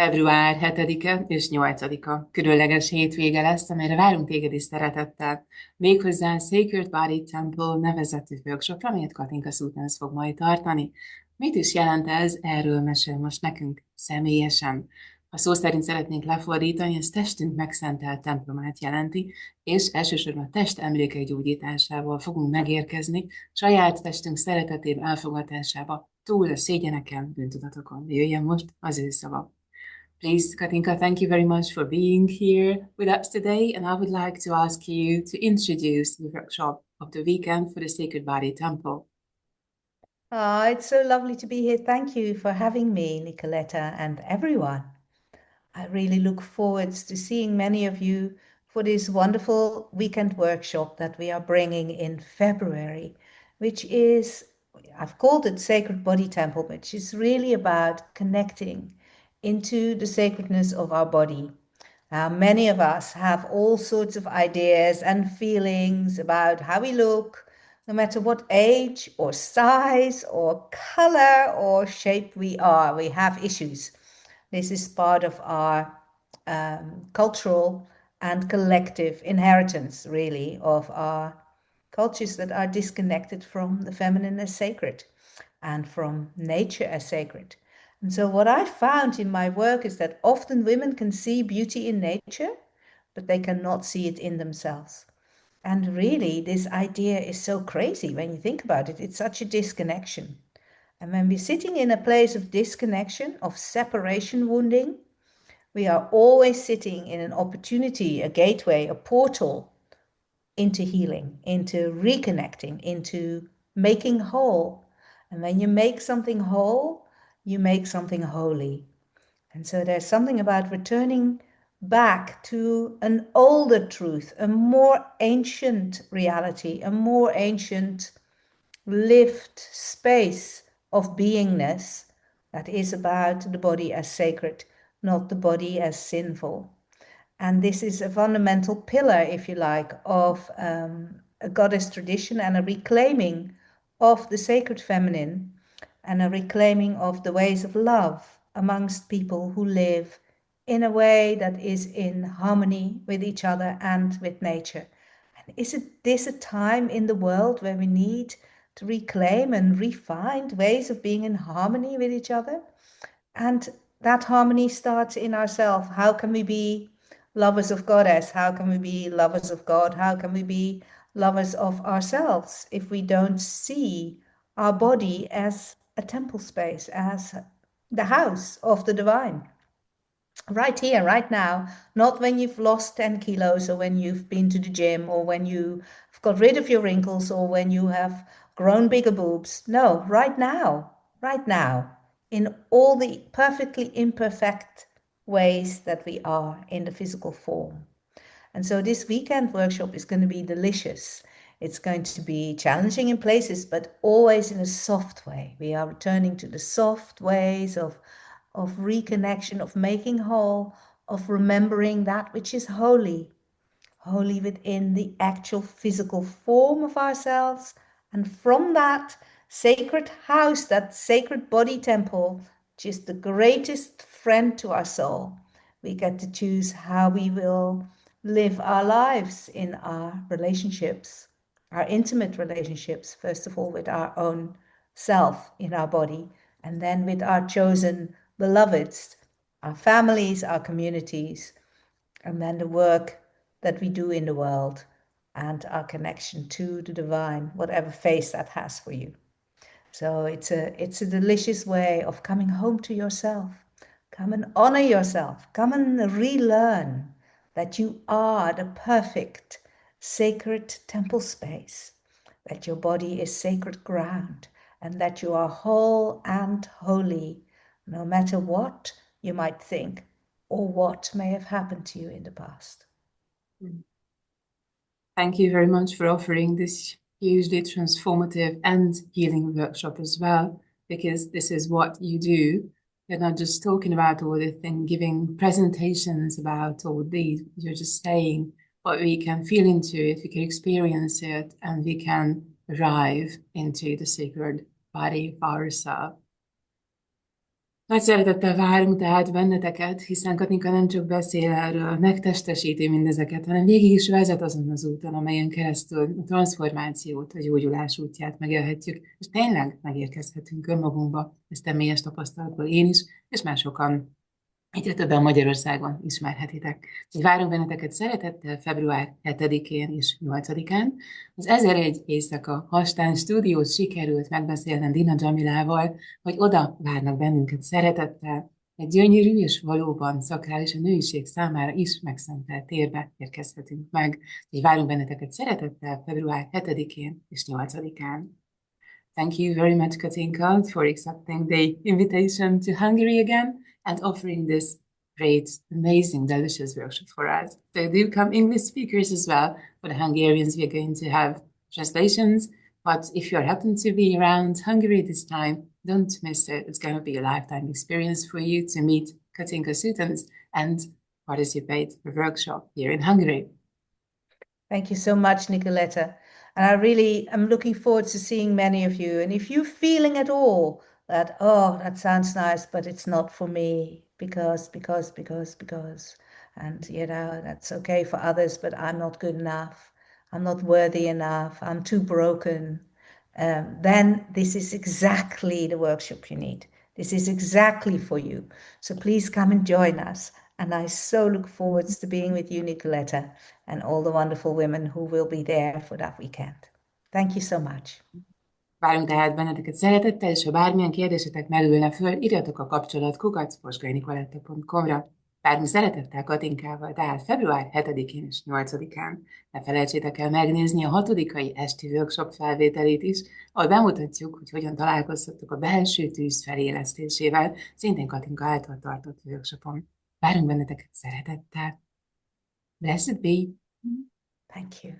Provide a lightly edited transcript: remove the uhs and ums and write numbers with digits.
Február 7-e és 8-a különleges hétvége lesz, amelyre várunk téged is szeretettel. Méghozzá Sacred Body Temple nevezetű workshopra, amelyet Katinka Sultans fog majd tartani. Mit is jelent ez? Erről mesél most nekünk személyesen. Ha szó szerint szeretnénk lefordítani, ez testünk megszentelt templomát jelenti, és elsősorban a test emlékei gyógyításával fogunk megérkezni, saját testünk szeretetébb elfogadásába, túl a szégyeneken, bűntudatokon. Jöjjön most az ő szava. Please, Katinka, thank you very much for being here with us today. And I would like to ask you to introduce the workshop of the weekend for the Sacred Body Temple. Oh, it's so lovely to be here. Thank you for having me, Nicoletta, and everyone. I really look forward to seeing many of you for this wonderful weekend workshop that we are bringing in February, which is, I've called it Sacred Body Temple, which is really about connecting into the sacredness of our body. Many of us have all sorts of ideas and feelings about how we look, no matter what age or size or color or shape we are. We have issues. This is part of our cultural and collective inheritance, really, of our cultures that are disconnected from the feminine as sacred and from nature as sacred. And so what I found in my work is that often women can see beauty in nature, but they cannot see it in themselves. And really, this idea is so crazy when you think about it. It's such a disconnection. And when we're sitting in a place of disconnection, of separation wounding, we are always sitting in an opportunity, a gateway, a portal into healing, into reconnecting, into making whole. And when you make something whole, you make something holy. And so there's something about returning back to an older truth, a more ancient reality, a more ancient lived space of beingness that is about the body as sacred, not the body as sinful. And this is a fundamental pillar, if you like, of a goddess tradition and a reclaiming of the sacred feminine and a reclaiming of the ways of love amongst people who live in a way that is in harmony with each other and with nature. And isn't this a time in the world where we need to reclaim and refine ways of being in harmony with each other? And that harmony starts in ourselves. How can we be lovers of Goddess? How can we be lovers of God? How can we be lovers of ourselves if we don't see our body as a temple space, as the house of the divine? Right here, right now, not when you've lost 10 kilos or when you've been to the gym or when you've got rid of your wrinkles or when you have grown bigger boobs. No, right now, in all the perfectly imperfect ways that we are in the physical form. And so this weekend workshop is going to be delicious. It's going to be challenging in places, but always in a soft way. We are returning to the soft ways of reconnection, of making whole, of remembering that which is holy, holy within the actual physical form of ourselves. And from that sacred house, that sacred body temple, which is the greatest friend to our soul, we get to choose how we will live our lives in our relationships, our intimate relationships, first of all with our own self in our body, and then with our chosen beloveds, our families, our communities, and then the work that we do in the world and our connection to the divine, whatever face that has for you. So it's a delicious way of coming home to yourself. Come and honor yourself. Come and relearn that you are the perfect sacred temple space, that your body is sacred ground, and that you are whole and holy, no matter what you might think or what may have happened to you in the past. Thank you very much for offering this hugely transformative and healing workshop as well, because this is what you do. You're not just talking about all this and giving presentations about all these. You're just saying what we can feel into it, we can experience it, and we can arrive into the sacred body of ourselves. Nagy szeretettel várunk tehát benneteket, hiszen Katinka nem csak beszél erről, megtestesíti mindezeket, hanem végig is vezet azon az úton, amelyen keresztül a transformációt, a gyógyulás útját megélhetjük, és tényleg megérkezhetünk önmagunkba, ez személyes tapasztalatból én is, és már sokan, egyre többen Magyarországon ismerhetitek. Így várunk benneteket szeretettel február 7-én és 8-án. Az 1001 éjszaka hastán stúdiót sikerült megbeszélnem Dina Dzsamilával, hogy oda várnak bennünket szeretettel, egy gyönyörű és valóban szakrális a nőiség számára is megszentelt térbe érkezhetünk meg. Így várunk benneteket szeretettel február 7-én és 8-án. Thank you very much, Katinka, for accepting the invitation to Hungary again and offering this great, amazing, delicious workshop for us. So do come English speakers as well. For the Hungarians, we are going to have translations. But if you happen to be around Hungary this time, don't miss it. It's going to be a lifetime experience for you to meet Katinka Sutans and participate in the workshop here in Hungary. Thank you so much, Nicoletta. And I really am looking forward to seeing many of you. And if you're feeling at all that, oh, that sounds nice, but it's not for me because, and that's okay for others, but I'm not good enough. I'm not worthy enough. I'm too broken. Then this is exactly the workshop you need. This is exactly for you. So please come and join us. And I so look forward to being with you, Nicoletta, and all the wonderful women who will be there for that weekend. Thank you so much. Várunk tehát benneteket szeretettel, és ha bármilyen kérdésetek merülne föl, írjatok a kapcsolat@posgainicoletta.com-ra. Várunk szeretettel Katinkával, tehát február 7-én és 8-án. Ne felejtsétek el megnézni a 6-ai esti workshop felvételét is, ahol bemutatjuk, hogy hogyan találkozhatok a belső tűz felélesztésével, szintén Katinka által tartott workshopon. Várunk benneteket szeretettel. Blessed be! Thank you.